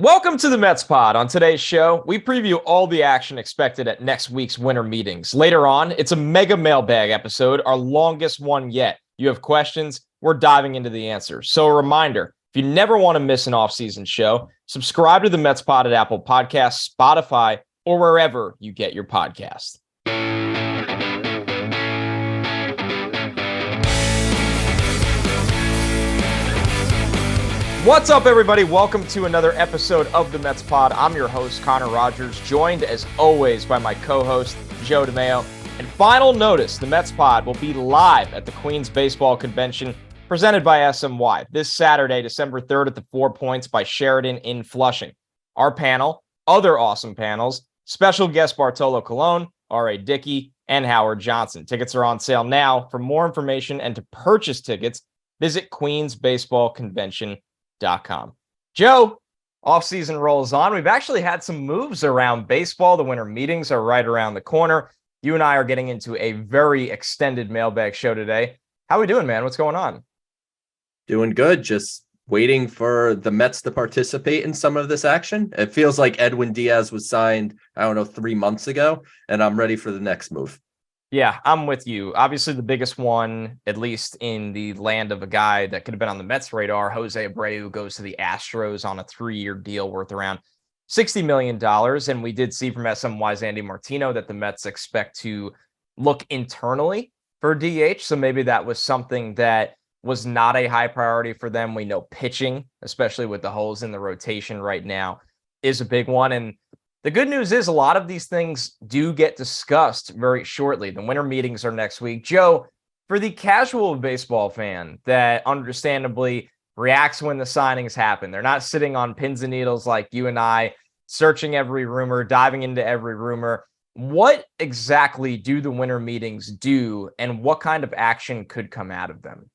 Welcome to the Mets Pod. On today's show, we preview all the action expected at next week's winter meetings. Later on, it's a mega mailbag episode, our longest one yet. You have questions, we're diving into the answers. So a reminder, if you never want to miss an offseason show, subscribe to the Mets Pod at Apple Podcasts, Spotify, or wherever you get your podcast. What's up, everybody? Welcome to another episode of the Mets Pod. I'm your host, Connor Rogers, joined as always by my co-host, Joe DeMayo. And final notice, the Mets Pod will be live at the Queens Baseball Convention presented by SNY this Saturday, December 3rd at the 4 Points by Sheridan in Flushing. Our panel, other awesome panels, special guest Bartolo Colon, R.A. Dickey, and Howard Johnson. Tickets are on sale now. For more information and to purchase tickets, visit queensbaseballconvention.com. Joe, offseason rolls on. We've actually had some moves around baseball. The winter meetings are right around the corner. You and I are getting into a very extended mailbag show today. How are we doing, man? What's going on? Doing good. Just waiting for the Mets to participate in some of this action. It feels like Edwin Diaz was signed, 3 months ago, and I'm ready for the next move. Yeah, I'm with you. Obviously, the biggest one, at least in the land of a guy that could have been on the Mets radar, Jose Abreu goes to the Astros on a 3-year deal worth around $60 million. And we did see from SNY's Andy Martino that the Mets expect to look internally for DH. So maybe that was something that was not a high priority for them. We know pitching, especially with the holes in the rotation right now, is a big one. And the good news is a lot of these things do get discussed very shortly. The winter meetings are next week. Joe, for the casual baseball fan that understandably reacts when the signings happen, they're not sitting on pins and needles like you and I, searching every rumor, diving into every rumor. What exactly do the winter meetings do, and what kind of action could come out of them?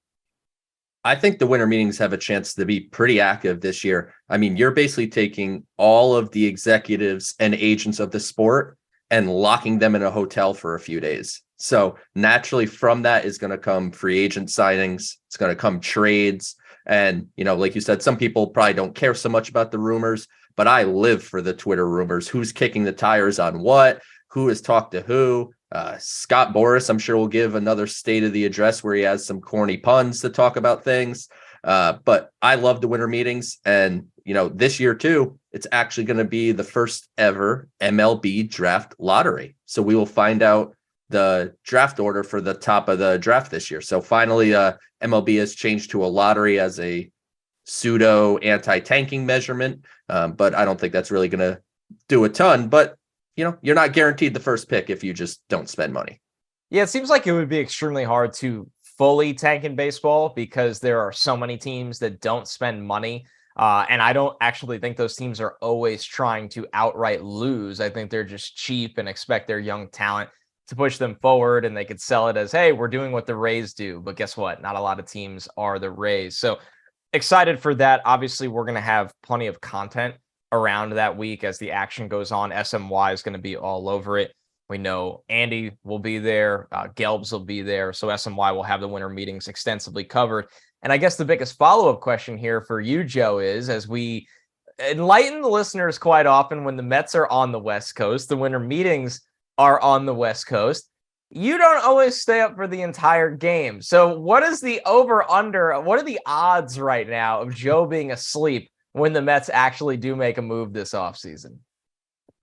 I think the winter meetings have a chance to be pretty active this year. I mean, you're basically taking all of the executives and agents of the sport and locking them in a hotel for a few days. So naturally from that is going to come free agent signings. It's going to come trades. And, like you said, some people probably don't care so much about the rumors, but I live for the Twitter rumors. Who's kicking the tires on what? Who has talked to who? Scott Boras, I'm sure, will give another state of the address where he has some corny puns to talk about things. But I love the winter meetings. And, this year, too, it's actually going to be the first ever MLB draft lottery. So we will find out the draft order for the top of the draft this year. So finally, MLB has changed to a lottery as a pseudo anti-tanking measurement. But I don't think that's really going to do a ton. But you're not guaranteed the first pick if you just don't spend money. Yeah, it seems like it would be extremely hard to fully tank in baseball because there are so many teams that don't spend money. And I don't actually think those teams are always trying to outright lose. I think they're just cheap and expect their young talent to push them forward, and they could sell it as, hey, we're doing what the Rays do. But guess what? Not a lot of teams are the Rays. So excited for that. Obviously, we're going to have plenty of content around that week as the action goes on. SNY is going to be all over it. We know Andy will be there. Gelbs will be there. So SNY will have the winter meetings extensively covered. And I guess the biggest follow-up question here for you, Joe, is as we enlighten the listeners quite often when the Mets are on the West Coast, the winter meetings are on the West Coast, you don't always stay up for the entire game. So what is the over-under? What are the odds right now of Joe being asleep when the Mets actually do make a move this offseason?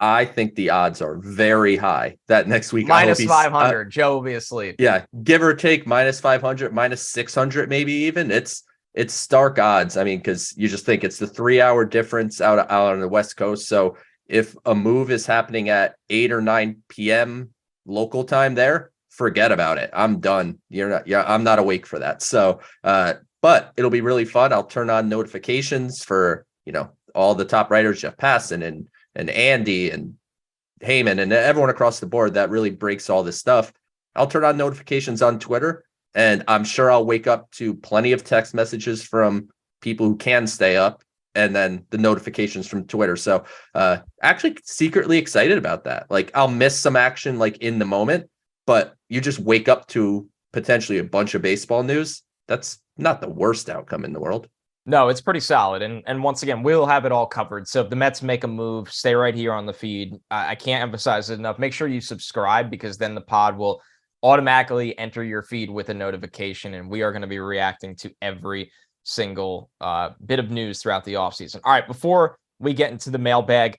I think the odds are very high that next week minus 500, Joe will be asleep. Yeah, give or take minus 500, minus 600, maybe even. It's stark odds. I mean, because you just think it's the 3-hour difference out on the West Coast. So if a move is happening at 8 or 9 p.m. local time there, forget about it. I'm done. I'm not awake for that. So, but it'll be really fun. I'll turn on notifications for, all the top writers, Jeff Passan and Andy and Heyman and everyone across the board that really breaks all this stuff. I'll turn on notifications on Twitter, and I'm sure I'll wake up to plenty of text messages from people who can stay up, and then the notifications from Twitter. So actually secretly excited about that. Like, I'll miss some action like in the moment, but you just wake up to potentially a bunch of baseball news. That's not the worst outcome in the world. No, it's pretty solid. And once again, we'll have it all covered. So if the Mets make a move, stay right here on the feed. I can't emphasize it enough. Make sure you subscribe, because then the pod will automatically enter your feed with a notification. And we are going to be reacting to every single bit of news throughout the offseason. All right, before we get into the mailbag,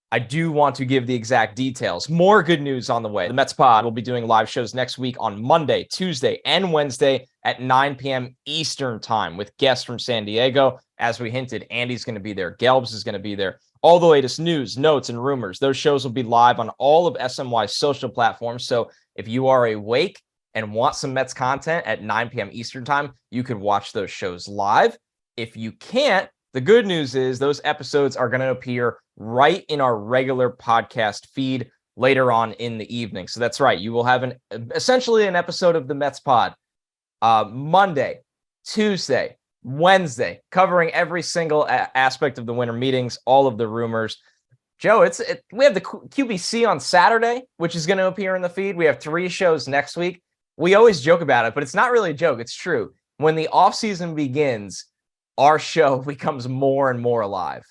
I do want to give the exact details. More good news on the way. The Mets Pod will be doing live shows next week on Monday, Tuesday, and Wednesday at 9 p.m. Eastern time with guests from San Diego. As we hinted, Andy's going to be there. Gelbs is going to be there. All the latest news, notes, and rumors. Those shows will be live on all of SNY's social platforms. So if you are awake and want some Mets content at 9 p.m. Eastern time, you could watch those shows live. If you can't, the good news is those episodes are going to appear right in our regular podcast feed later on in the evening. So that's right. You will have essentially an episode of the Mets Pod Monday, Tuesday, Wednesday, covering every single aspect of the winter meetings, all of the rumors. Joe, we have the QBC on Saturday, which is going to appear in the feed. We have 3 shows next week. We always joke about it, but it's not really a joke. It's true. When the offseason begins, our show becomes more and more alive.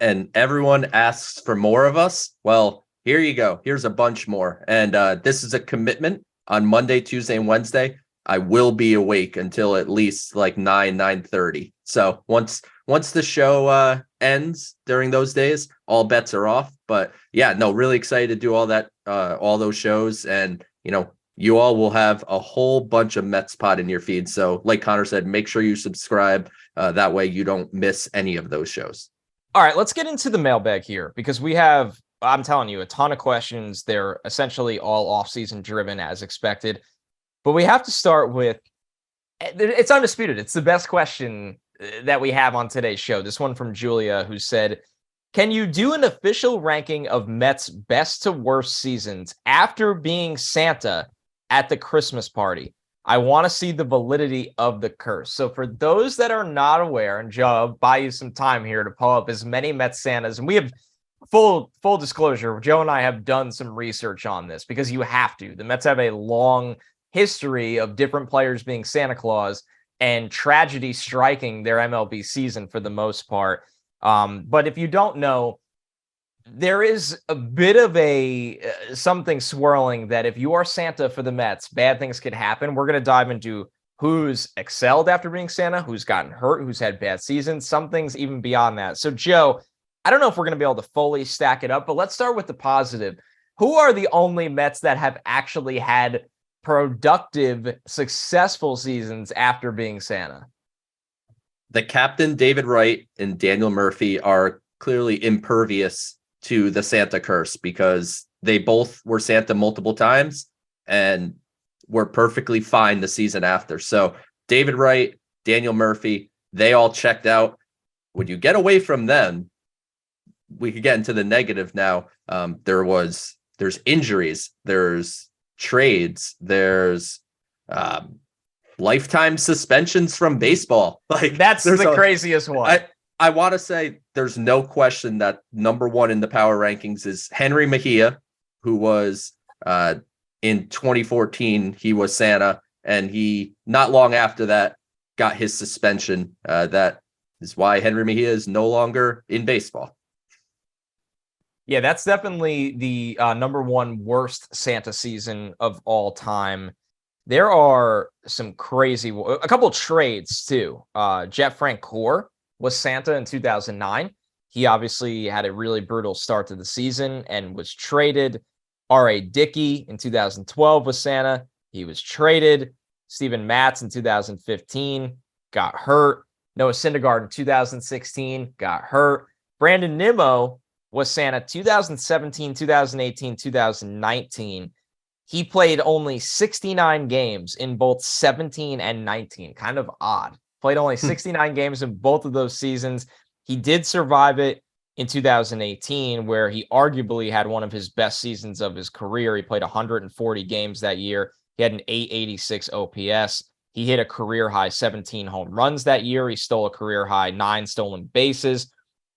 And everyone asks for more of us. Well, here you go. Here's a bunch more. And this is a commitment. On Monday, Tuesday, and Wednesday, I will be awake until at least like 9:30. So once the show ends during those days, all bets are off. But yeah, no, really excited to do all that, all those shows. And, you all will have a whole bunch of Mets Pod in your feed. So like Connor said, make sure you subscribe. That way you don't miss any of those shows. All right, let's get into the mailbag here, because we have, I'm telling you, a ton of questions. They're essentially all offseason driven as expected. But we have to start with, it's undisputed. It's the best question that we have on today's show. This one from Julia, who said, can you do an official ranking of Mets' best to worst seasons after being Santa at the Christmas party? I want to see the validity of the curse. So for those that are not aware, and Joe, I'll buy you some time here to pull up as many Mets Santas. And we have full disclosure. Joe and I have done some research on this, because you have to. The Mets have a long history of different players being Santa Claus and tragedy striking their MLB season for the most part. But if you don't know, there is a bit of something swirling that if you are Santa for the Mets, bad things could happen. We're going to dive into who's excelled after being Santa, who's gotten hurt, who's had bad seasons, some things even beyond that. So, Joe, I don't know if we're going to be able to fully stack it up, but let's start with the positive. Who are the only Mets that have actually had productive, successful seasons after being Santa? The captain, David Wright, and Daniel Murphy are clearly impervious to the Santa curse, because they both were Santa multiple times and were perfectly fine the season after. So David Wright, Daniel Murphy, they all checked out. When you get away from them, we could get into the negative now. There's injuries, there's trades, there's lifetime suspensions from baseball. Like, that's the craziest one. I want to say there's no question that number one in the power rankings is Henry Mejia, who was in 2014, he was Santa, and he not long after that got his suspension. That is why Henry Mejia is no longer in baseball. Yeah, that's definitely the number one worst Santa season of all time. There are some a couple of trades too. Jet Francoeur was Santa in 2009. He obviously had a really brutal start to the season and was traded. R.A. Dickey in 2012 was Santa. He was traded. Steven Matz in 2015 got hurt. Noah Syndergaard in 2016 got hurt. Brandon Nimmo was Santa 2017, 2018, 2019. He played only 69 games in both 17 and 19. Kind of odd. Played only 69 games in both of those seasons. He did survive it in 2018, where he arguably had one of his best seasons of his career. He played 140 games that year. He had an 886 OPS. He hit a career high 17 home runs that year. He stole a career high 9 stolen bases,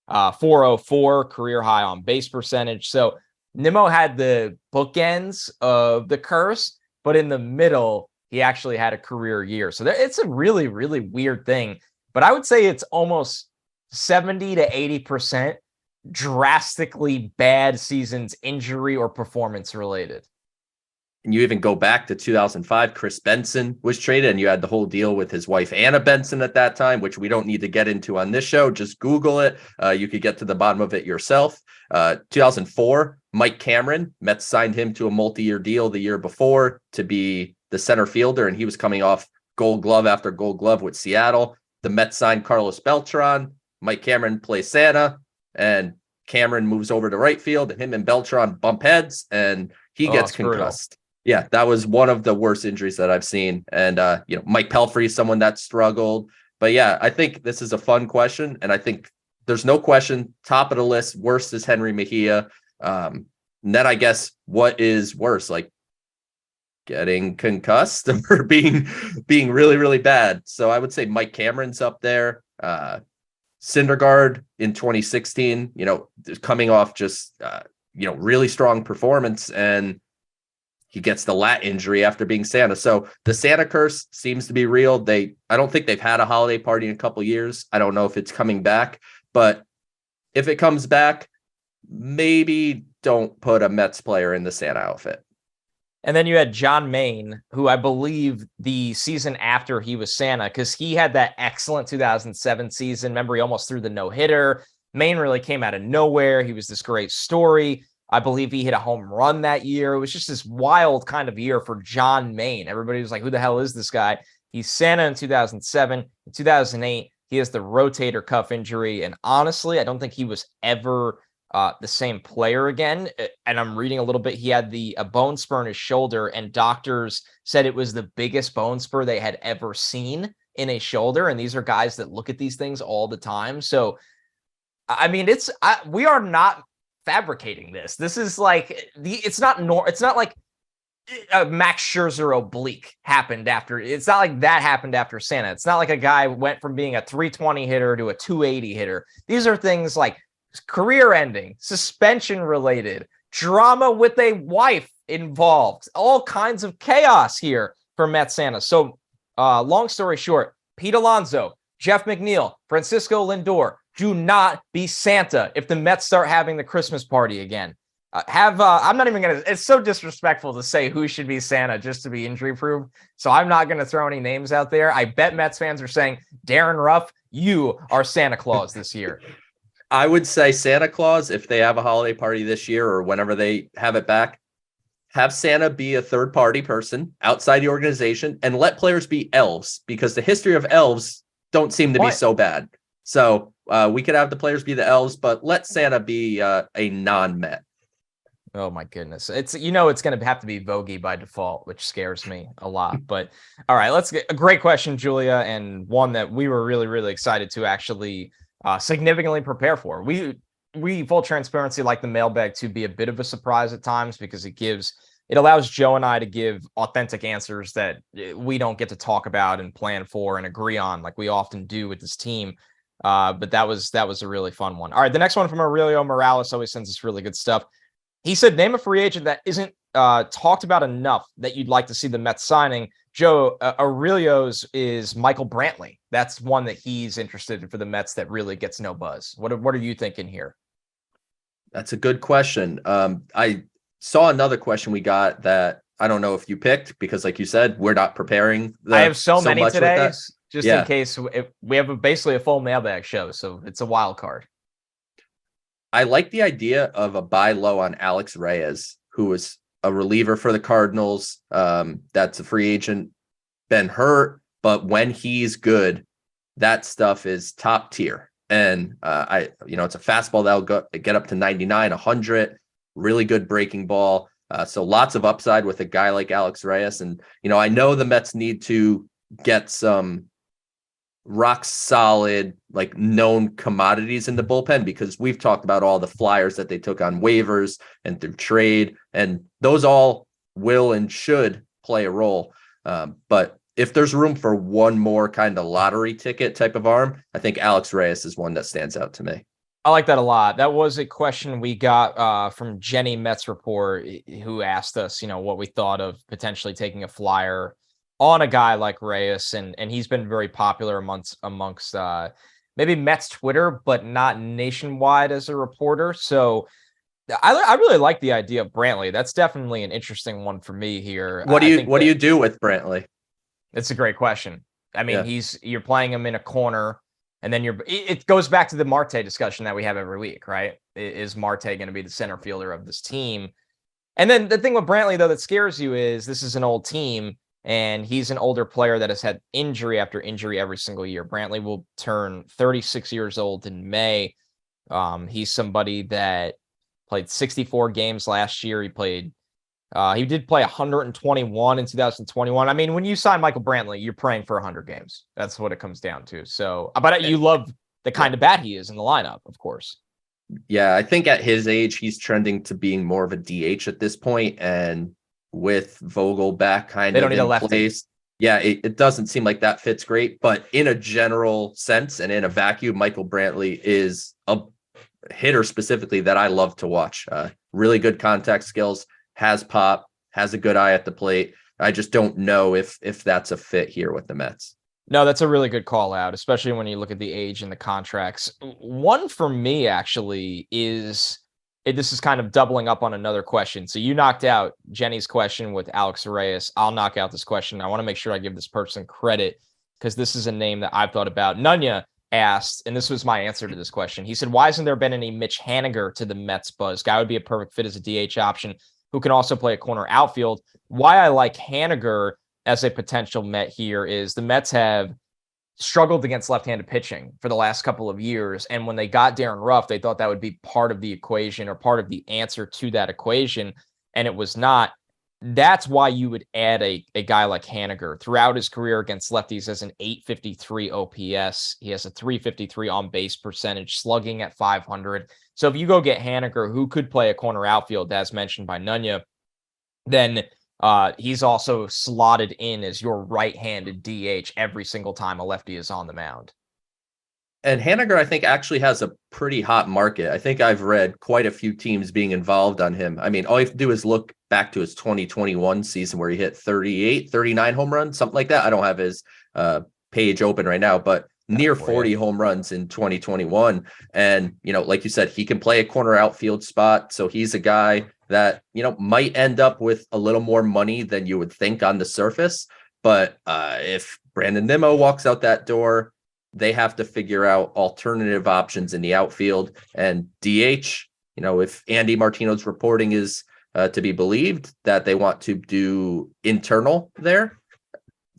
404 career high on base percentage. So Nimmo had the bookends of the curse, but in the middle, he actually had a career year. So it's a really, really weird thing. but I would say it's almost 70 to 80% drastically bad seasons, injury or performance related. And you even go back to 2005, Chris Benson was traded, and you had the whole deal with his wife, Anna Benson, at that time, which we don't need to get into on this show. Just Google it. You could get to the bottom of it yourself. 2004, Mike Cameron, Mets signed him to a multi-year deal the year before to be the center fielder, and he was coming off Gold Glove after Gold Glove with Seattle. The Mets signed Carlos Beltran. Mike Cameron plays Santa, and Cameron moves over to right field, and him and Beltran bump heads, and he gets concussed. Brutal. Yeah, that was one of the worst injuries that I've seen. And, Mike Pelfrey is someone that struggled. But yeah, I think this is a fun question. And I think there's no question, top of the list, worst is Henry Mejia. And then I guess what is worse, like getting concussed or being really, really bad. So I would say Mike Cameron's up there. Syndergaard in 2016, coming off just, really strong performance, and he gets the lat injury after being Santa. So the Santa curse seems to be real. I don't think they've had a holiday party in a couple years. I don't know if it's coming back, but if it comes back, maybe don't put a Mets player in the Santa outfit. And then you had John Maine, who I believe the season after he was Santa, because he had that excellent 2007 season. Remember, he almost threw the no-hitter. Maine really came out of nowhere. He was this great story. I believe he hit a home run that year. It was just this wild kind of year for John Maine. Everybody was like, who the hell is this guy? He's Santa in 2007. In 2008, he has the rotator cuff injury. And honestly, I don't think he was ever the same player again. And I'm reading a little bit. He had a bone spur in his shoulder, and doctors said it was the biggest bone spur they had ever seen in a shoulder. And these are guys that look at these things all the time. So, I mean, we are not fabricating this. This is like it's not like Max Scherzer oblique happened after. It's not like that happened after Santa. It's not like a guy went from being a 320 hitter to a 280 hitter. These are things like career ending, suspension related, drama with a wife involved, all kinds of chaos here for Mets Santa. So long story short, Pete Alonso, Jeff McNeil, Francisco Lindor, do not be Santa if the Mets start having the Christmas party again. I'm not even going to, it's so disrespectful to say who should be Santa just to be injury proof. So I'm not going to throw any names out there. I bet Mets fans are saying, Darren Ruff, you are Santa Claus this year. I would say Santa Claus, if they have a holiday party this year or whenever they have it back, have Santa be a third party person outside the organization and let players be elves, because the history of elves don't seem to be so bad. So we could have the players be the elves, but let Santa be a non-Met. Oh my goodness. It's going to have to be Vogie by default, which scares me a lot. But all right, let's get a great question, Julia, and one that we were really, really excited to actually significantly prepare for. We full transparency, like the mailbag to be a bit of a surprise at times, because it allows Joe and I to give authentic answers that we don't get to talk about and plan for and agree on like we often do with this team. But that was a really fun one. All right, the next one from Aurelio Morales always sends us really good stuff. He said, name a free agent that isn't talked about enough that you'd like to see the Mets signing. Joe, Aurelio's is Michael Brantley. That's one that he's interested in for the Mets that really gets no buzz. What are you thinking here? That's a good question. I saw another question we got that I don't know if you picked, because like you said, we're not preparing. I have so many today, just in case we have basically a full mailbag show. So it's a wild card. I like the idea of a buy low on Alex Reyes, who was a reliever for the Cardinals. That's a free agent, been hurt, but when he's good, that stuff is top tier. And it's a fastball that'll get up to 99, 100, really good breaking ball. So lots of upside with a guy like Alex Reyes. And, I know the Mets need to get some rock solid, like known commodities in the bullpen, because we've talked about all the flyers that they took on waivers and through trade, and those all will and should play a role. But if there's room for one more kind of lottery ticket type of arm, I think Alex Reyes is one that stands out to me. I like that a lot. That was a question we got from Jenny Mets Report, who asked us, what we thought of potentially taking a flyer on a guy like Reyes, and he's been very popular amongst maybe Mets Twitter, but not nationwide as a reporter. So I really like the idea of Brantley. That's definitely an interesting one for me here. What do I you think what do you do with Brantley? it's a great question. I mean, Yeah. you're playing him in a corner, and then it goes back to the Marte discussion that we have every week, right? Is Marte going to be the center fielder of this team? And then the thing with Brantley, though, that scares you is this is an old team, and he's an older player that has had injury after injury every single year. Brantley will turn 36 years old in May. He's somebody that played 64 games last year. He did play 121 in 2021. I mean, when you sign Michael Brantley, you're praying for 100 games. That's what it comes down to. So, but you love the kind of bat he is in the lineup, of course. Yeah, I think at his age, he's trending to being more of a DH at this point, and with Vogel back kind They don't of need a in lefty. place, yeah, it doesn't seem like that fits great. But in a general sense and in a vacuum, Michael Brantley is a hitter specifically that I love to watch. Really good contact skills, has pop, has a good eye at the plate. I just don't know if that's a fit here with the Mets. No, that's a really good call out, especially when you look at the age and the contracts. One for me actually is this is kind of doubling up on another question. So you knocked out Jenny's question with Alex Reyes. I'll knock out this question. I want to make sure I give this person credit because this is a name that I've thought about. Nunya asked, and this was my answer to this question. He said, why hasn't there been any Mitch Haniger to the Mets buzz? Guy would be a perfect fit as a DH option who can also play a corner outfield. Why I like Haniger as a potential Met here is the Mets have struggled against left-handed pitching for the last couple of years. And when they got Darren Ruff, they thought that would be part of the equation or part of the answer to that equation. And it was not. That's why you would add a guy like Haniger. Throughout his career against lefties as an 853 OPS. He has a 353 on base percentage, slugging at 500. So if you go get Haniger, who could play a corner outfield, as mentioned by Nunya, then he's also slotted in as your right-handed DH every single time a lefty is on the mound. And Haniger, I think, actually has a pretty hot market. I think I've read quite a few teams being involved on him. I mean, all you have to do is look back to his 2021 season where he hit 38, 39 home runs, something like that. I don't have his page open right now, but near 40 home runs in 2021. And, like you said, he can play a corner outfield spot. So he's a guy that, might end up with a little more money than you would think on the surface. But if Brandon Nimmo walks out that door, they have to figure out alternative options in the outfield and DH. If Andy Martino's reporting is to be believed that they want to do internal there,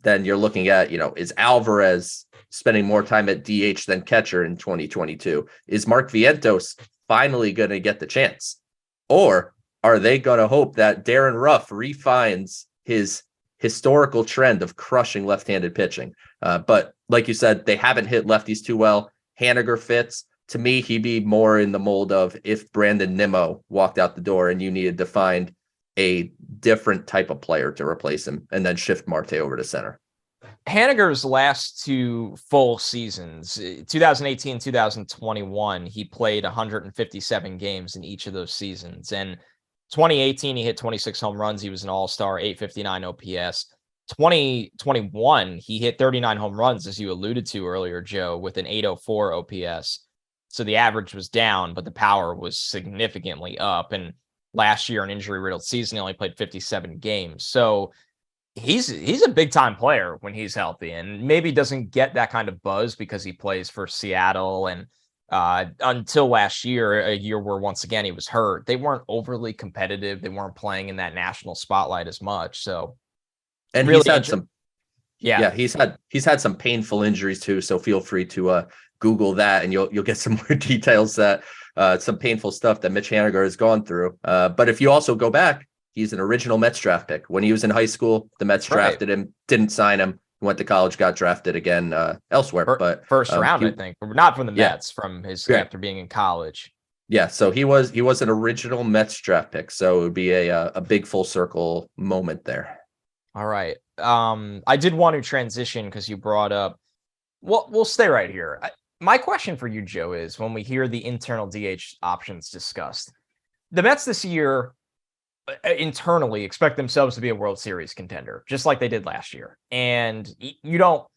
then you're looking at, is Alvarez spending more time at DH than catcher in 2022? Is Mark Vientos finally going to get the chance? Or are they going to hope that Darren Ruff refines his historical trend of crushing left-handed pitching? But like you said, they haven't hit lefties too well. Haniger fits. To me, he'd be more in the mold of if Brandon Nimmo walked out the door and you needed to find a different type of player to replace him and then shift Marte over to center. Haniger's last two full seasons, 2018, 2021, he played 157 games in each of those seasons. And 2018, he hit 26 home runs. He was an all-star, 859 OPS. 2021, he hit 39 home runs, as you alluded to earlier, Joe, with an 804 OPS. So the average was down, but the power was significantly up. And last year, an injury-riddled season, he only played 57 games. So he's a big-time player when he's healthy, and maybe doesn't get that kind of buzz because he plays for Seattle. And until last year, a year where, once again, he was hurt, they weren't overly competitive. They weren't playing in that national spotlight as much. So, and really he's had some, yeah, he's had some painful injuries too. So feel free to Google that, and you'll get some more details that some painful stuff that Mitch Haniger has gone through. But if you also go back, he's an original Mets draft pick. When he was in high school, the Mets drafted him, didn't sign him, went to college, got drafted again elsewhere. But first round, I think, not from the Mets, from his after being in college. Yeah, so he was an original Mets draft pick. So it would be a big full circle moment there. All right. I did want to transition because you brought up. Well, we'll stay right here. My question for you, Joe, is when we hear the internal DH options discussed, the Mets this year, internally expect themselves to be a World Series contender, just like they did last year. And you don't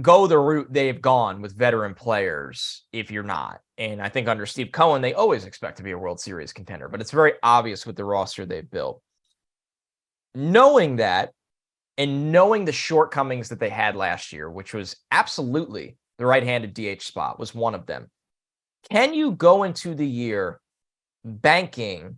go the route they've gone with veteran players if you're not. And I think under Steve Cohen, they always expect to be a World Series contender, but it's very obvious with the roster they've built. Knowing that, and knowing the shortcomings that they had last year, which was absolutely the right-handed DH spot was one of them. Can you go into the year banking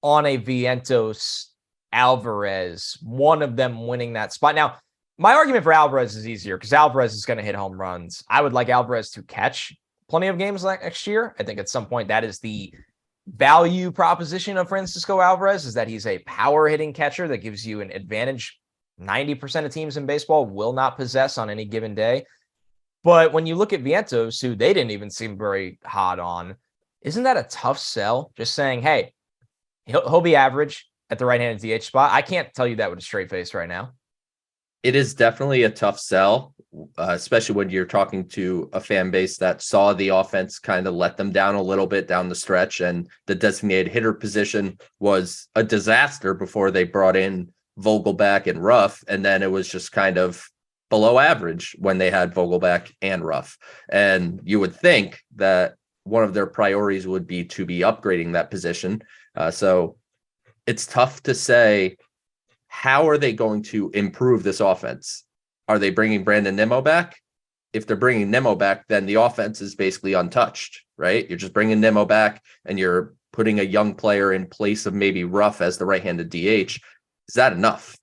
on a Vientos, Alvarez, one of them winning that spot? Now, my argument for Alvarez is easier because Alvarez is going to hit home runs. I would like Alvarez to catch plenty of games next year. I think at some point that is the value proposition of Francisco Alvarez, is that he's a power hitting catcher that gives you an advantage 90% of teams in baseball will not possess on any given day. But when you look at Vientos, who they didn't even seem very hot on, isn't that a tough sell? Just saying, hey, he'll be average at the right-handed DH spot. I can't tell you that with a straight face right now. It is definitely a tough sell, especially when you're talking to a fan base that saw the offense kind of let them down a little bit down the stretch, and the designated hitter position was a disaster before they brought in Vogelback and Ruff, and then it was just kind of below average when they had Vogelback and Ruff. And you would think that one of their priorities would be to be upgrading that position. So it's tough to say, how are they going to improve this offense? Are they bringing Brandon Nimmo back? If they're bringing Nimmo back, then the offense is basically untouched, right? You're just bringing Nimmo back and you're putting a young player in place of maybe Ruff as the right-handed DH. Is that enough?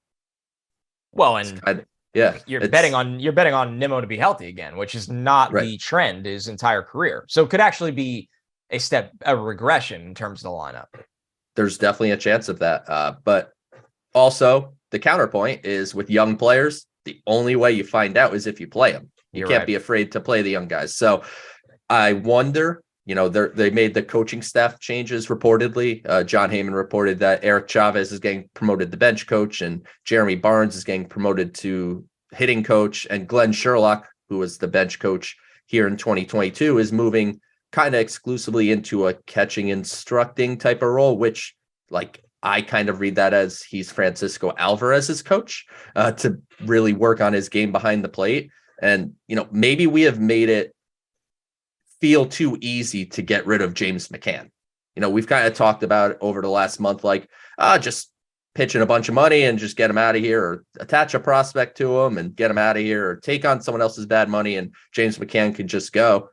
Well, and yeah, you're betting on Nimmo to be healthy again, which is not the trend his entire career. So it could actually be a regression in terms of the lineup. There's definitely a chance of that. But also the counterpoint is with young players, the only way you find out is if you play them. You can't be afraid to play the young guys. So I wonder, they made the coaching staff changes reportedly. John Heyman reported that Eric Chavez is getting promoted to bench coach and Jeremy Barnes is getting promoted to hitting coach, and Glenn Sherlock, who was the bench coach here in 2022, is moving kind of exclusively into a catching instructing type of role, which I kind of read that as he's Francisco Alvarez's coach to really work on his game behind the plate. And, maybe we have made it feel too easy to get rid of James McCann. We've kind of talked about it over the last month, just pitching a bunch of money and just get him out of here, or attach a prospect to him and get him out of here, or take on someone else's bad money and James McCann could just go.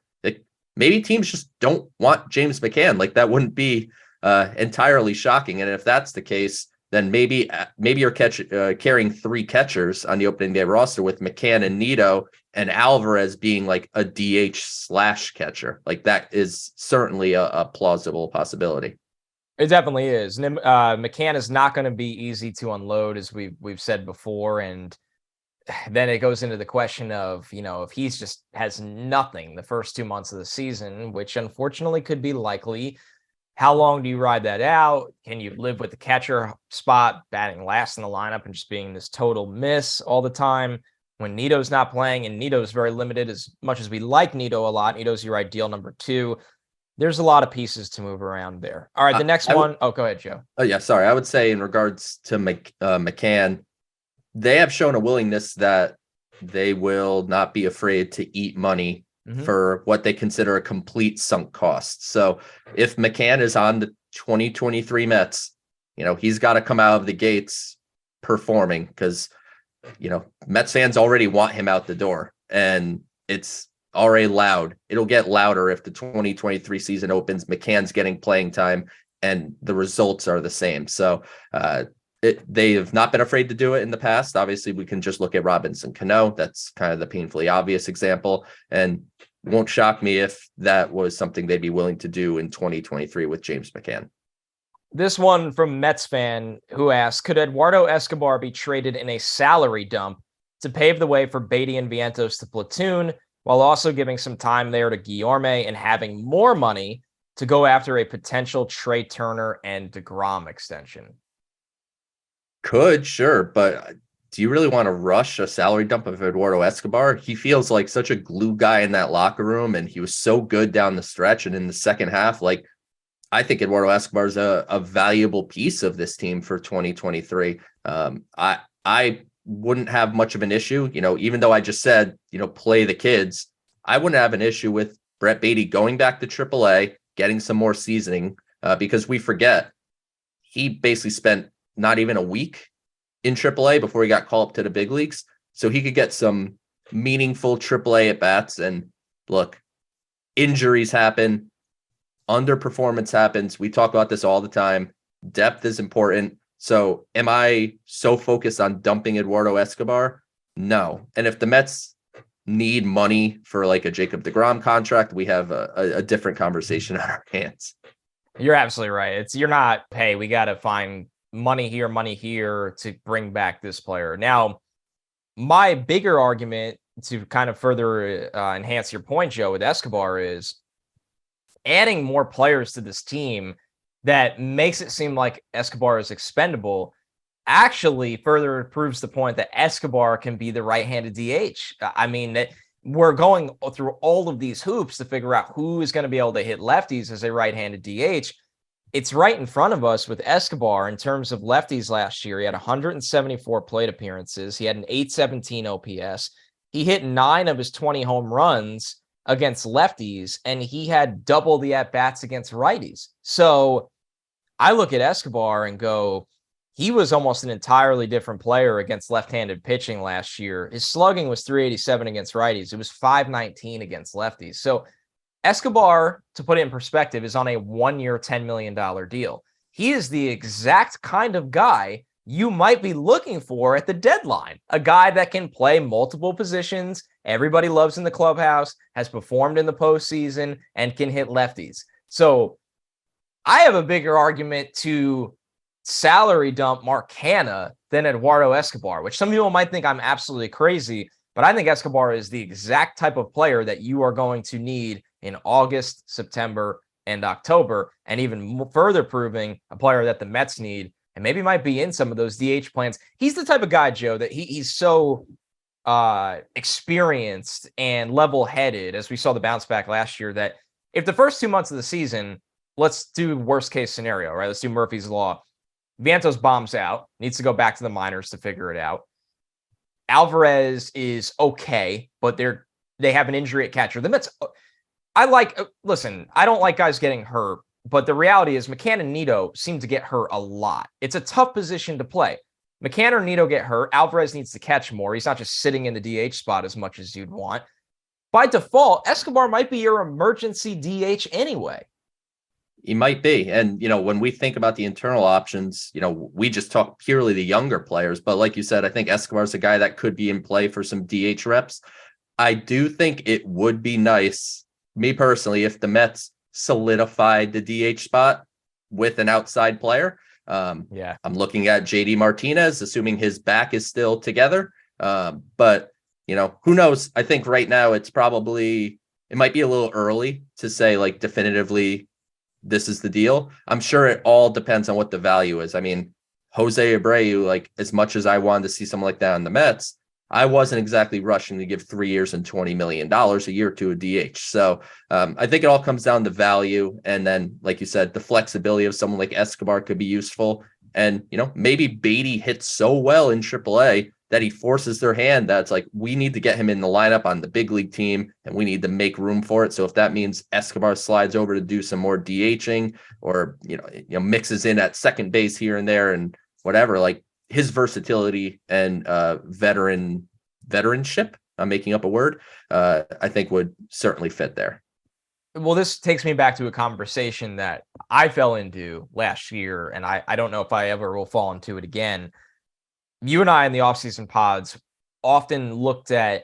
Maybe teams just don't want James McCann. That wouldn't be entirely shocking. And if that's the case, then maybe you're carrying three catchers on the opening day roster with McCann and Nido and Alvarez being a DH/catcher. That is certainly a plausible possibility. It definitely is. McCann is not going to be easy to unload, as we've said before. And then it goes into the question of, if he's just has nothing the first 2 months of the season, which unfortunately could be likely, how long do you ride that out? Can you live with the catcher spot batting last in the lineup and just being this total miss all the time when Nito's not playing? And Nito's very limited. As much as we like Nito a lot, Nito's your ideal number 2. There's a lot of pieces to move around there. All right, the next one. Oh, go ahead, Joe. Oh, yeah, sorry. I would say in regards to McCann, they have shown a willingness that they will not be afraid to eat money for what they consider a complete sunk cost. So if McCann is on the 2023 Mets, he's got to come out of the gates performing, because, Mets fans already want him out the door, and it's already loud. It'll get louder if the 2023 season opens, McCann's getting playing time and the results are the same. So they have not been afraid to do it in the past. Obviously, we can just look at Robinson Cano. That's kind of the painfully obvious example. And it won't shock me if that was something they'd be willing to do in 2023 with James McCann. This one from Mets fan who asks, could Eduardo Escobar be traded in a salary dump to pave the way for Beatty and Vientos to platoon, while also giving some time there to Guillorme and having more money to go after a potential Trea Turner and deGrom extension? Could, sure, but do you really want to rush a salary dump of Eduardo Escobar? He feels like such a glue guy in that locker room, and he was so good down the stretch. And in the second half, I think Eduardo Escobar is a valuable piece of this team for 2023. I wouldn't have much of an issue, even though I just said, play the kids. I wouldn't have an issue with Brett Baty going back to AAA, getting some more seasoning, because we forget he basically spent not even a week in AAA before he got called up to the big leagues. So he could get some meaningful AAA at bats. And look, injuries happen, underperformance happens. We talk about this all the time. Depth is important. So am I so focused on dumping Eduardo Escobar? No. And if the Mets need money for like a Jacob deGrom contract, we have a different conversation on our hands. You're absolutely right. You're not, hey, we got to find money here to bring back this player. Now, my bigger argument to kind of further enhance your point, Joe, with Escobar is adding more players to this team that makes it seem like Escobar is expendable actually further proves the point that Escobar can be the right-handed DH. I mean, we're going through all of these hoops to figure out who is going to be able to hit lefties as a right-handed DH. It's right in front of us with Escobar in terms of lefties last year. He had 174 plate appearances. He had an 817 OPS. He hit 9 of his 20 home runs against lefties, and he had double the at-bats against righties. So I look at Escobar and go, he was almost an entirely different player against left-handed pitching last year. His slugging was 387 against righties. It was 519 against lefties. So Escobar, to put it in perspective, is on a 1-year, $10 million deal. He is the exact kind of guy you might be looking for at the deadline. A guy that can play multiple positions, everybody loves in the clubhouse, has performed in the postseason, and can hit lefties. So I have a bigger argument to salary dump Mark Hanna than Eduardo Escobar, which some people might think I'm absolutely crazy, but I think Escobar is the exact type of player that you are going to need in August, September, and October, and even further proving a player that the Mets need and maybe might be in some of those DH plans. He's the type of guy, Joe, that he's so experienced and level-headed, as we saw the bounce back last year, that if the first 2 months of the season, let's do worst case scenario, right? Let's do Murphy's Law. Vientos bombs out, needs to go back to the minors to figure it out. Alvarez is okay, but they have an injury at catcher. The Mets, I don't like guys getting hurt, but the reality is McCann and Nito seem to get hurt a lot. It's a tough position to play. McCann or Nito get hurt. Alvarez needs to catch more. He's not just sitting in the DH spot as much as you'd want. By default, Escobar might be your emergency DH anyway. He might be. And, when we think about the internal options, we just talk purely the younger players. But like you said, I think Escobar's a guy that could be in play for some DH reps. I do think it would be nice, me personally, if the Mets solidified the DH spot with an outside player. I'm looking at JD Martinez, assuming his back is still together. But, who knows? I think right now it might be a little early to say like definitively this is the deal. I'm sure it all depends on what the value is. I mean, Jose Abreu, like as much as I wanted to see someone like that on the Mets, I wasn't exactly rushing to give 3 years and $20 million a year to a DH. So I think it all comes down to value. And then, like you said, the flexibility of someone like Escobar could be useful. And, maybe Baty hits so well in AAA that he forces their hand. That's like, we need to get him in the lineup on the big league team and we need to make room for it. So if that means Escobar slides over to do some more DHing or, mixes in at second base here and there and whatever, like his versatility and veteranship, I'm making up a word, I think would certainly fit there. Well, this takes me back to a conversation that I fell into last year, and I don't know if I ever will fall into it again. You and I in the offseason pods often looked at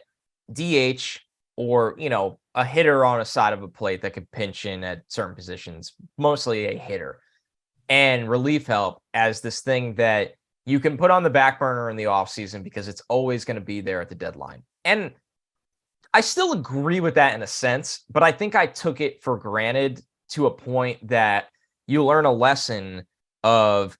DH or, a hitter on a side of a plate that could pinch in at certain positions, mostly a hitter, and relief help as this thing that you can put on the back burner in the offseason because it's always going to be there at the deadline. And I still agree with that in a sense, but I think I took it for granted to a point that you learn a lesson of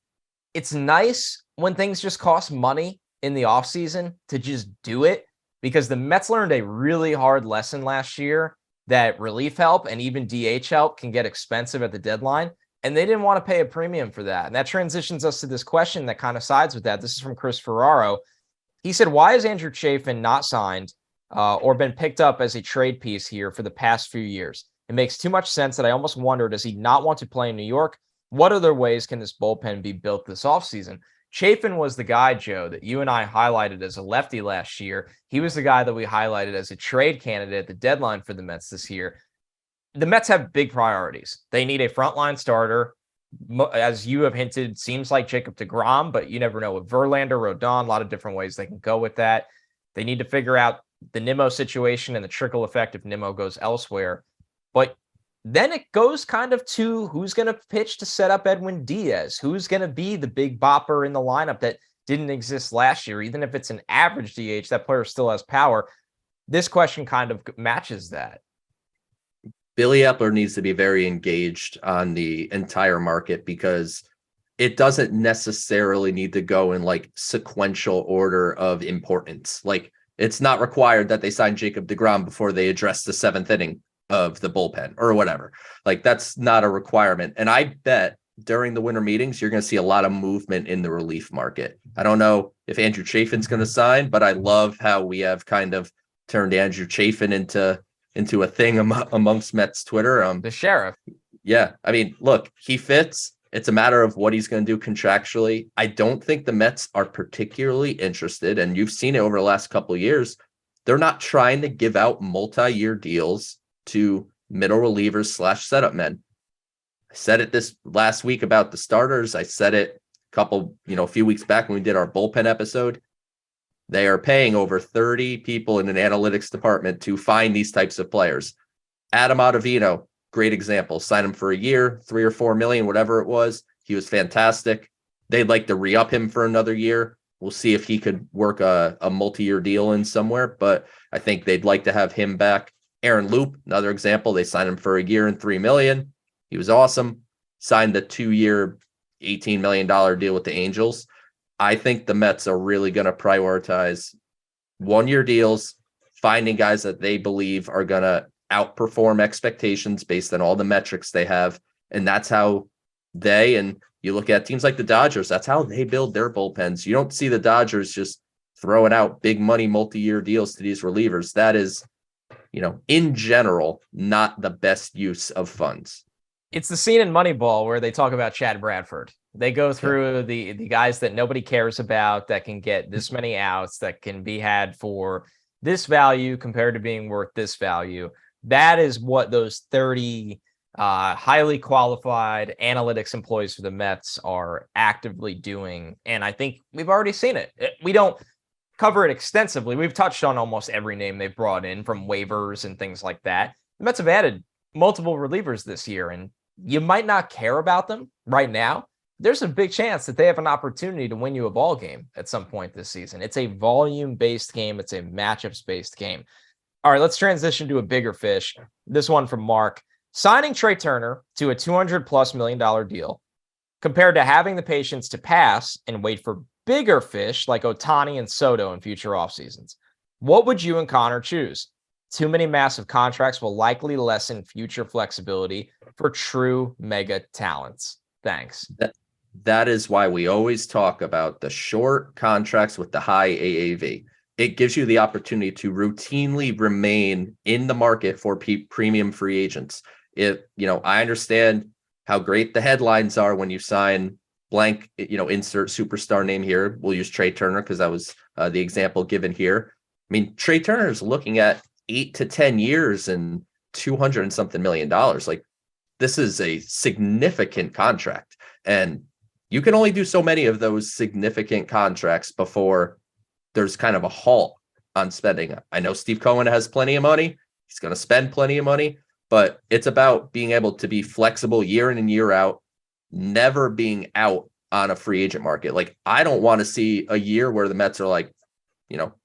it's nice when things just cost money in the offseason to just do it, because the Mets learned a really hard lesson last year that relief help and even DH help can get expensive at the deadline. and they didn't want to pay a premium for that. And that transitions us to this question that kind of sides with that. This is from Chris Ferraro. He said, why is Andrew Chafin not signed or been picked up as a trade piece here for the past few years? It makes too much sense that I almost wonder, does he not want to play in New York? What other ways can this bullpen be built this offseason? Chafin was the guy, Joe, that you and I highlighted as a lefty last year. He was the guy that we highlighted as a trade candidate at the deadline for the Mets this year. The Mets have big priorities. They need a frontline starter. As you have hinted, seems like Jacob deGrom, but you never know with Verlander, Rodon, a lot of different ways they can go with that. They need to figure out the Nimmo situation and the trickle effect if Nimmo goes elsewhere. But then it goes kind of to who's going to pitch to set up Edwin Diaz, who's going to be the big bopper in the lineup that didn't exist last year. Even if it's an average DH, that player still has power. This question kind of matches that. Billy Epler needs to be very engaged on the entire market because it doesn't necessarily need to go in like sequential order of importance. Like it's not required that they sign Jacob deGrom before they address the 7th inning of the bullpen or whatever. Like that's not a requirement. And I bet during the winter meetings, you're going to see a lot of movement in the relief market. I don't know if Andrew Chafin's going to sign, but I love how we have kind of turned Andrew Chafin into a thing amongst Mets Twitter. The sheriff. Yeah. I mean, look, he fits. It's a matter of what he's going to do contractually. I don't think the Mets are particularly interested, and you've seen it over the last couple of years. They're not trying to give out multi-year deals to middle relievers / setup men. I said it this last week about the starters. I said it a few weeks back when we did our bullpen episode. They are paying over 30 people in an analytics department to find these types of players. Adam Ottavino, great example. Sign him for a year, $3 or $4 million, whatever it was. He was fantastic. They'd like to re-up him for another year. We'll see if he could work a multi-year deal in somewhere, but I think they'd like to have him back. Aaron Loop, another example. They signed him for a year and $3 million. He was awesome. Signed the 2-year, $18 million deal with the Angels. I think the Mets are really going to prioritize 1-year deals, finding guys that they believe are going to outperform expectations based on all the metrics they have. And that's how you look at teams like the Dodgers, that's how they build their bullpens. You don't see the Dodgers just throwing out big money, multi-year deals to these relievers. That is, in general, not the best use of funds. It's the scene in Moneyball where they talk about Chad Bradford. They go through the guys that nobody cares about that can get this many outs, that can be had for this value compared to being worth this value. That is what those 30 highly qualified analytics employees for the Mets are actively doing. And I think we've already seen it. We don't cover it extensively. We've touched on almost every name they've brought in from waivers and things like that. The Mets have added multiple relievers this year, and you might not care about them right now. There's a big chance that they have an opportunity to win you a ball game at some point this season. It's a volume-based game. It's a matchups-based game. All right, let's transition to a bigger fish. This one from Mark. Signing Trea Turner to a $200+ million deal compared to having the patience to pass and wait for bigger fish like Ohtani and Soto in future off seasons. What would you and Connor choose? Too many massive contracts will likely lessen future flexibility for true mega talents. Thanks. That is why we always talk about the short contracts with the high AAV. It gives you the opportunity to routinely remain in the market for premium free agents. I understand how great the headlines are when you sign blank, insert superstar name here. We'll use Trea Turner because that was the example given here. I mean, Trea Turner is looking at 8 to 10 years and $200 and something million. Like, this is a significant contract, and you can only do so many of those significant contracts before there's kind of a halt on spending. I know Steve Cohen has plenty of money. He's going to spend plenty of money, but it's about being able to be flexible year in and year out, never being out on a free agent market. Like, I don't want to see a year where the Mets are like,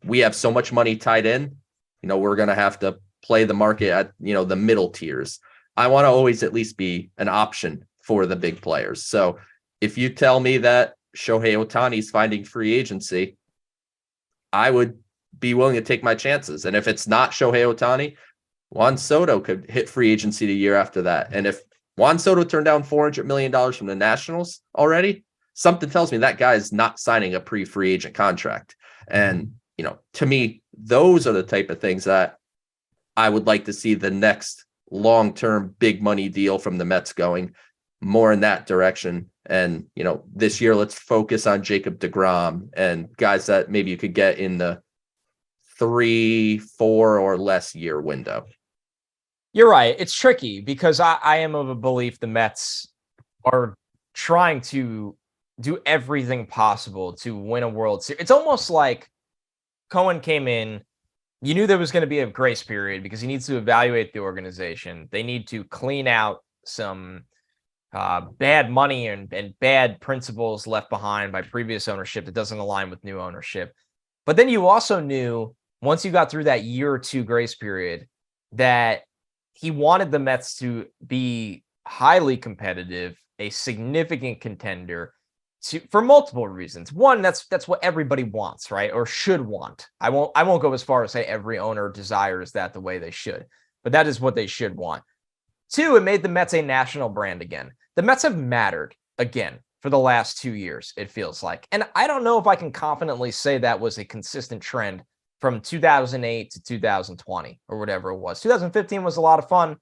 we have so much money tied in, we're going to have to play the market at, the middle tiers. I want to always at least be an option for the big players. So if you tell me that Shohei Ohtani is finding free agency, I would be willing to take my chances. And if it's not Shohei Ohtani, Juan Soto could hit free agency the year after that. And if Juan Soto turned down $400 million from the Nationals already. Something tells me that guy is not signing a pre-free agent contract. And, to me, those are the type of things that I would like to see the next long-term big money deal from the Mets going more in that direction. And, this year, let's focus on Jacob deGrom and guys that maybe you could get in the 3, 4 or less year window. You're right. It's tricky because I am of a belief the Mets are trying to do everything possible to win a World Series. It's almost like Cohen came in. You knew there was going to be a grace period because he needs to evaluate the organization. They need to clean out some bad money and bad principles left behind by previous ownership that doesn't align with new ownership. But then you also knew once you got through that year or two grace period that he wanted the Mets to be highly competitive, a significant contender for multiple reasons. One, that's what everybody wants, right? Or should want. I won't go as far as say every owner desires that the way they should, but that is what they should want. Two, it made the Mets a national brand again. The Mets have mattered again for the last 2 years, it feels like. And I don't know if I can confidently say that was a consistent trend from 2008 to 2020 or whatever it was. 2015 was a lot of fun.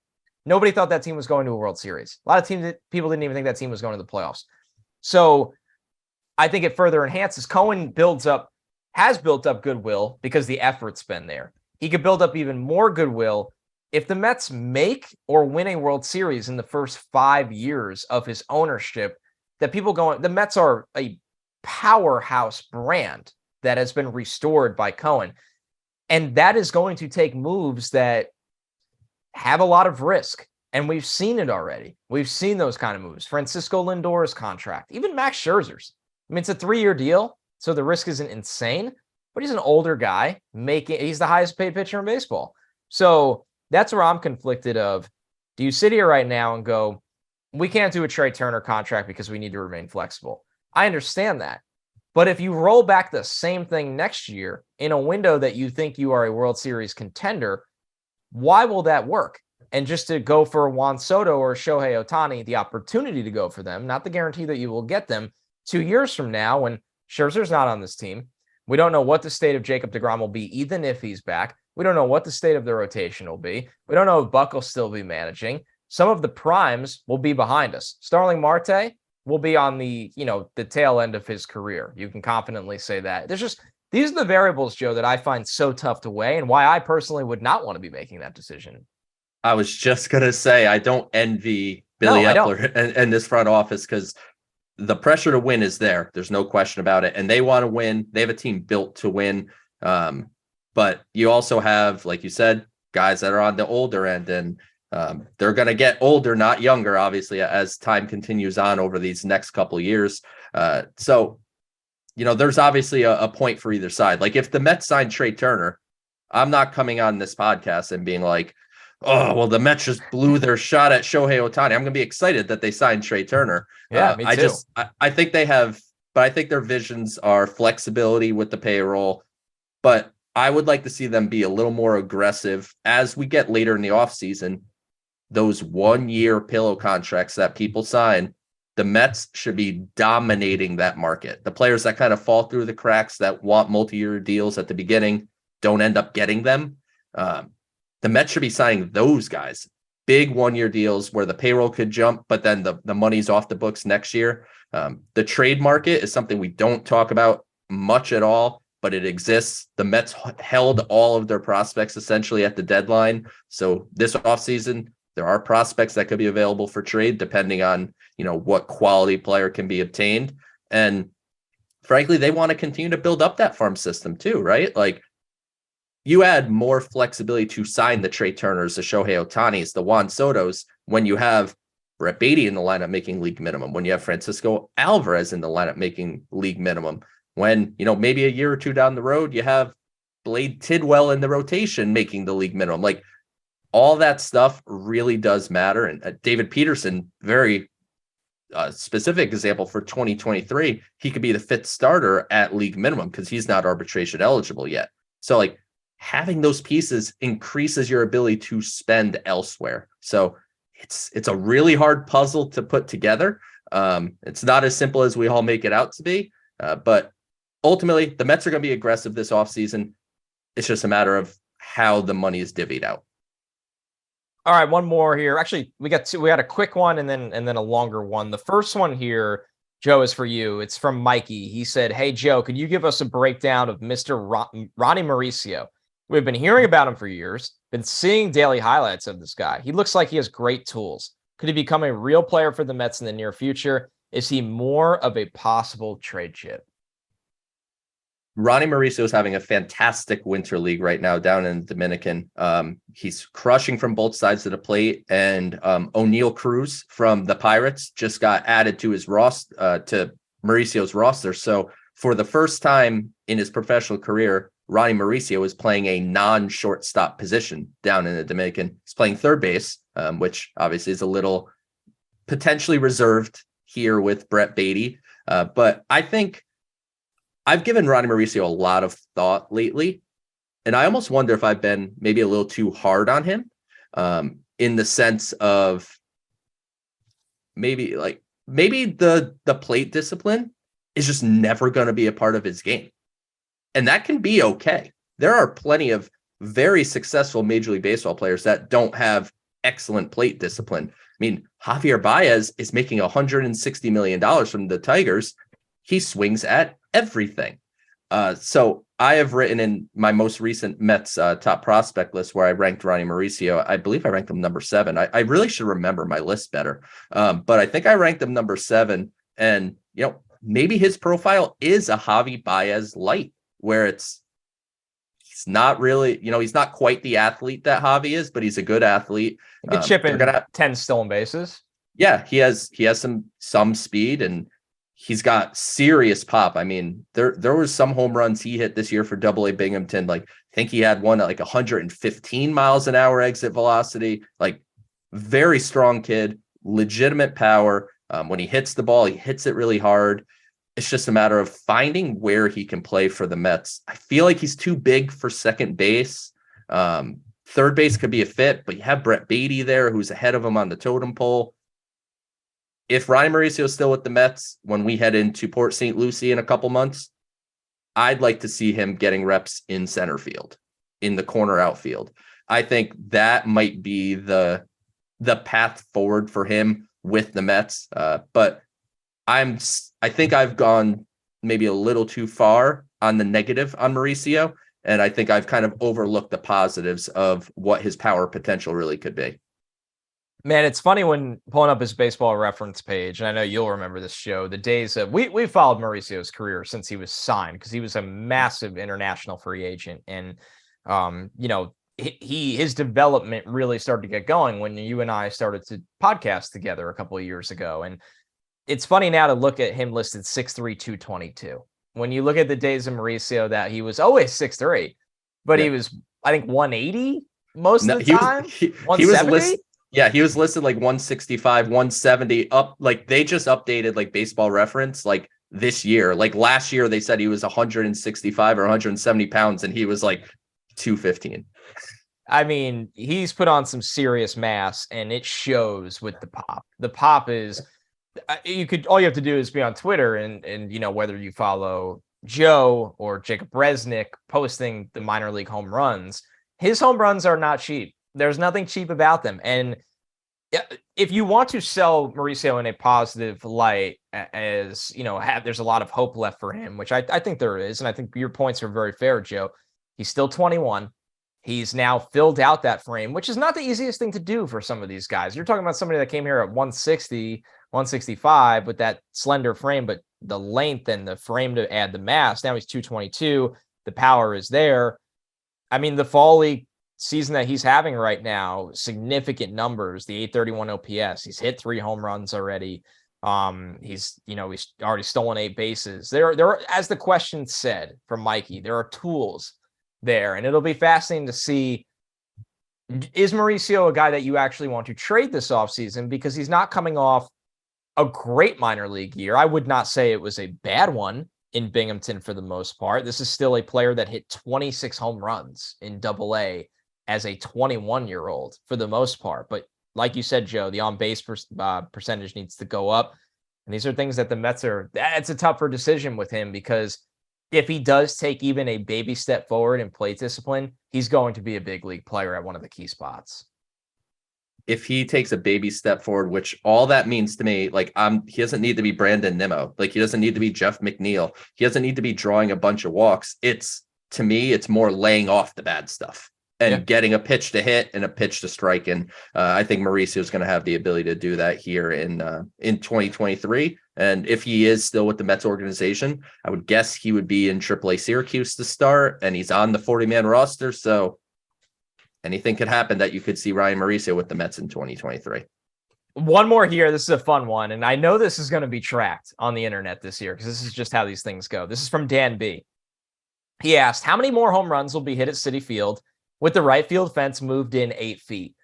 Nobody thought that team was going to a World Series. A lot of people didn't even think that team was going to the playoffs. So I think it further enhances. Cohen has built up goodwill because the effort's been there. He could build up even more goodwill if the Mets make or win a World Series in the first 5 years of his ownership. That people the Mets are a powerhouse brand that has been restored by Cohen. And that is going to take moves that have a lot of risk. And we've seen it already. We've seen those kind of moves. Francisco Lindor's contract, even Max Scherzer's. I mean, it's a 3-year deal, so the risk isn't insane, but he's an older guy. He's the highest paid pitcher in baseball. So that's where I'm conflicted of, do you sit here right now and go, we can't do a Trea Turner contract because we need to remain flexible? I understand that. But if you roll back the same thing next year in a window that you think you are a World Series contender, why will that work? And just to go for Juan Soto or Shohei Ohtani, the opportunity to go for them, not the guarantee that you will get them 2 years from now when Scherzer's not on this team. We don't know what the state of Jacob deGrom will be, even if he's back. We don't know what the state of the rotation will be. We don't know if Buck will still be managing. Some of the primes will be behind us. Starling Marte will be on the tail end of his career. You can confidently say that. These are the variables, Joe, that I find so tough to weigh and why I personally would not want to be making that decision. I was just going to say, I don't envy Billy Epler and this front office because the pressure to win is there. There's no question about it. And they want to win. They have a team built to win. But you also have, like you said, guys that are on the older end, and they're going to get older, not younger, obviously, as time continues on over these next couple of years. So, there's obviously a point for either side. Like if the Mets signed Trea Turner, I'm not coming on this podcast and being like, oh, well, the Mets just blew their shot at Shohei Ohtani. I'm going to be excited that they signed Trea Turner. Yeah, me too. I think they have, but I think their visions are flexibility with the payroll. But I would like to see them be a little more aggressive as we get later in the offseason. Those 1-year pillow contracts that people sign, the Mets should be dominating that market. The players that kind of fall through the cracks that want multi-year deals at the beginning don't end up getting them. The Mets should be signing those guys, big 1-year deals where the payroll could jump, but then the money's off the books next year. The trade market is something we don't talk about much at all, but it exists. The Mets held all of their prospects essentially at the deadline. So this offseason, there are prospects that could be available for trade depending on, what quality player can be obtained. And frankly, they want to continue to build up that farm system too, right? Like you add more flexibility to sign the Trea Turners, the Shohei Ohtanis, the Juan Sotos, when you have Brett Beatty in the lineup making league minimum, when you have Francisco Alvarez in the lineup making league minimum, when, maybe a year or two down the road, you have Blade Tidwell in the rotation making the league minimum. Like all that stuff really does matter. And David Peterson, very specific example for 2023, he could be the 5th starter at league minimum because he's not arbitration eligible yet. So like having those pieces increases your ability to spend elsewhere. So it's a really hard puzzle to put together. It's not as simple as we all make it out to be. But ultimately, the Mets are going to be aggressive this offseason. It's just a matter of how the money is divvied out. All right, one more here. Actually, we got a quick one and then a longer one. The first one here, Joe, is for you. It's from Mikey. He said, "Hey Joe, could you give us a breakdown of Mr. Ronny Mauricio? We've been hearing about him for years, been seeing daily highlights of this guy. He looks like he has great tools. Could he become a real player for the Mets in the near future? Is he more of a possible trade chip?" Ronny Mauricio is having a fantastic winter league right now down in the Dominican. He's crushing from both sides of the plate, and O'Neal Cruz from the Pirates just got added to his roster, to Mauricio's roster. So for the first time in his professional career, Ronny Mauricio is playing a non-shortstop position down in the Dominican. He's playing third base, which obviously is a little potentially reserved here with Brett Beatty. But I think I've given Ronny Mauricio a lot of thought lately, and I almost wonder if I've been maybe a little too hard on him, in the sense of maybe the plate discipline is just never going to be a part of his game. And that can be okay. There are plenty of very successful Major League Baseball players that don't have excellent plate discipline. I mean, Javier Baez is making $160 million from the Tigers. He swings at everything. So I have written in my most recent Mets top prospect list where I ranked Ronny Mauricio. I believe I ranked him number 7. I really should remember my list better. But I think I ranked him number 7. And, maybe his profile is a Javi Baez light, where he's not really, he's not quite the athlete that Javi is, but he's a good athlete. He could chip in 10 stolen bases. Yeah, he has some speed, and he's got serious pop. I mean, there was some home runs he hit this year for AA Binghamton. Like, I think he had one at 115 miles an hour exit velocity. Like, very strong kid, legitimate power. When he hits the ball, he hits it really hard. It's just a matter of finding where he can play for the Mets. I feel like he's too big for second base. Third base could be a fit, but you have Brett Beatty there, who's ahead of him on the totem pole. If Ronny Mauricio is still with the Mets when we head into Port St. Lucie in a couple months, I'd like to see him getting reps in center field, in the corner outfield. I think that might be the path forward for him with the Mets. But I think I've gone maybe a little too far on the negative on Mauricio, and I think I've kind of overlooked the positives of what his power potential really could be. Man, it's funny when pulling up his baseball reference page, and I know you'll remember this show, the days of we followed Mauricio's career since he was signed, because he was a massive international free agent. And his development really started to get going when you and I started to podcast together a couple of years ago. And it's funny now to look at him listed 6'3", 222. When you look at the days of Mauricio, that he was always 6'3", but he was, I think, 180 most of the time. He was listed. Yeah, he was listed 165, 170 up. They just updated Baseball Reference this year. Last year they said he was 165 or 170 pounds, and he was 215. I mean, he's put on some serious mass, and it shows with the pop. The pop is, all you have to do is be on Twitter and whether you follow Joe or Jacob Resnick posting the minor league home runs. His home runs are not cheap. There's nothing cheap about them. And if you want to sell Mauricio in a positive light, as there's a lot of hope left for him, which I think there is. And I think your points are very fair, Joe. He's still 21. He's now filled out that frame, which is not the easiest thing to do for some of these guys. You're talking about somebody that came here at 160, 165 with that slender frame, but the length and the frame to add the mass. Now he's 222. The power is there. I mean, the fall league season that he's having right now, significant numbers, the 831 OPS. He's hit 3 home runs already. He's already stolen 8 bases. There are, as the question said from Mikey, there are tools there, and it'll be fascinating to see, is Mauricio a guy that you actually want to trade this offseason, because he's not coming off a great minor league year. I would not say it was a bad one in Binghamton for the most part. This is still a player that hit 26 home runs in AA as a 21-year-old for the most part. But like you said, Joe, the on-base percentage needs to go up. And these are things that the Mets it's a tougher decision with him, because if he does take even a baby step forward in plate discipline, he's going to be a big league player at one of the key spots. If he takes a baby step forward, which all that means to me, like he doesn't need to be Brandon Nimmo. Like he doesn't need to be Jeff McNeil. He doesn't need to be drawing a bunch of walks. To me, it's more laying off the bad stuff and getting a pitch to hit and a pitch to strike. And I think Mauricio is going to have the ability to do that here in 2023. And if he is still with the Mets organization, I would guess he would be in AAA Syracuse to start, and he's on the 40-man roster. So anything could happen that you could see Ronny Mauricio with the Mets in 2023. One more here. This is a fun one. And I know this is going to be tracked on the internet this year, because this is just how these things go. This is from Dan B. He asked, how many more home runs will be hit at Citi Field with the right field fence moved in 8 feet?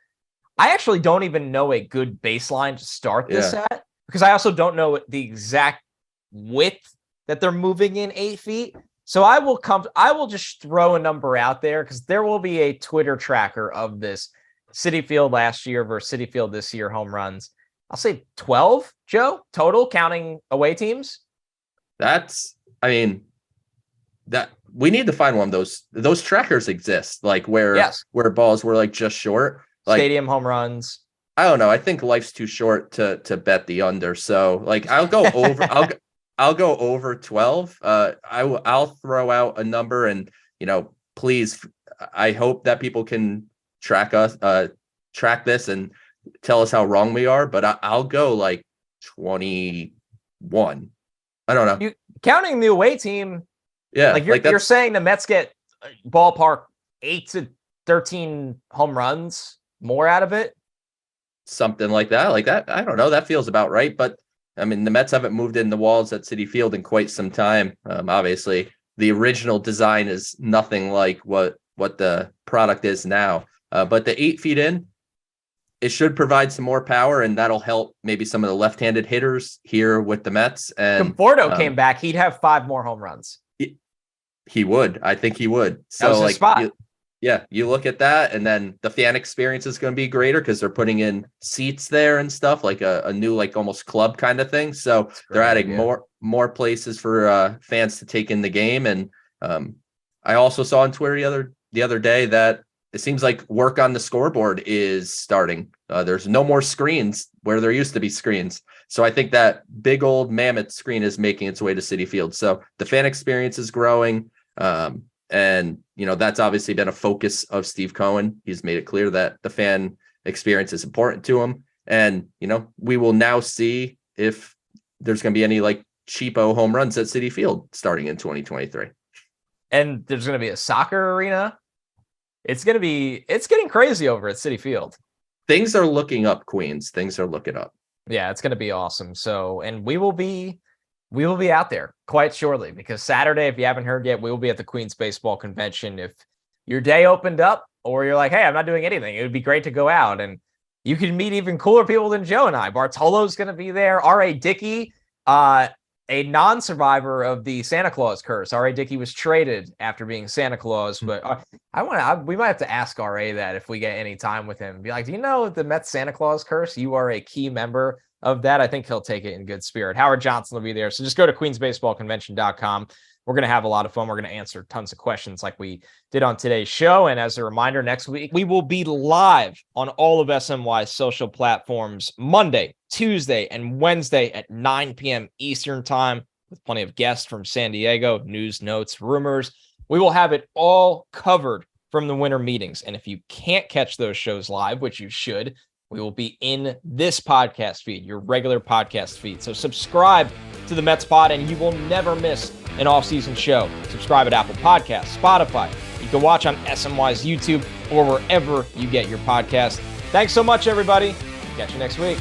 I actually don't even know a good baseline to start this at, because I also don't know the exact width that they're moving in 8 feet. So I will just throw a number out there, because there will be a Twitter tracker of this Citi Field last year versus Citi Field this year home runs. I'll say 12, Joe, total, counting away teams. That we need to find one of those trackers exist, like where balls were like just short, like stadium home runs. I don't know. I think life's too short to bet the under. So like I'll go over. I'll go over 12. I'll throw out a number, and please, I hope that people can track this and tell us how wrong we are. But I'll go like 21. I don't know. You counting the away team? Yeah, you're saying the Mets get ballpark 8 to 13 home runs more out of it, something like that. I don't know. That feels about right, but. I mean, the Mets haven't moved in the walls at Citi Field in quite some time. Obviously, the original design is nothing like what the product is now. But the 8 feet in, it should provide some more power, and that'll help maybe some of the left-handed hitters here with the Mets. And Conforto came back, he'd have 5 more home runs. He would. I think he would. So that was his spot. You look at that, and then the fan experience is going to be greater because they're putting in seats there and stuff, like a new, like almost club kind of thing. So they're adding more places for fans to take in the game. And I also saw on Twitter the other day that it seems like work on the scoreboard is starting. There's no more screens where there used to be screens. So I think that big old mammoth screen is making its way to Citi Field. So the fan experience is growing. And, that's obviously been a focus of Steve Cohen. He's made it clear that the fan experience is important to him. And, we will now see if there's going to be any like cheapo home runs at Citi Field starting in 2023. And there's going to be a soccer arena. It's getting crazy over at Citi Field. Things are looking up, Queens. Things are looking up. Yeah, it's going to be awesome. So, and we will be out there quite shortly, because Saturday, if you haven't heard yet, we will be at the Queens Baseball Convention. If your day opened up or you're like, hey, I'm not doing anything, it would be great to go out, and you can meet even cooler people than Joe and I. Bartolo's going to be there. R.A. Dickey, a non-survivor of the Santa Claus curse. R.A. Dickey was traded after being Santa Claus, but we might have to ask R.A. that if we get any time with him. Be like, do you know the Mets Santa Claus curse? You are a key member of that. I think he'll take it in good spirit. Howard Johnson will be there. So just go to queensbaseballconvention.com. We're going to have a lot of fun. We're going to answer tons of questions like we did on today's show. And as a reminder, next week, we will be live on all of SNY's social platforms Monday, Tuesday, and Wednesday at 9 p.m. Eastern time, with plenty of guests from San Diego, news, notes, rumors. We will have it all covered from the winter meetings. And if you can't catch those shows live, which you should, we will be in this podcast feed, your regular podcast feed. So subscribe to the Mets Pod, and you will never miss an off-season show. Subscribe at Apple Podcasts, Spotify. You can watch on SNY's YouTube or wherever you get your podcast. Thanks so much, everybody. Catch you next week.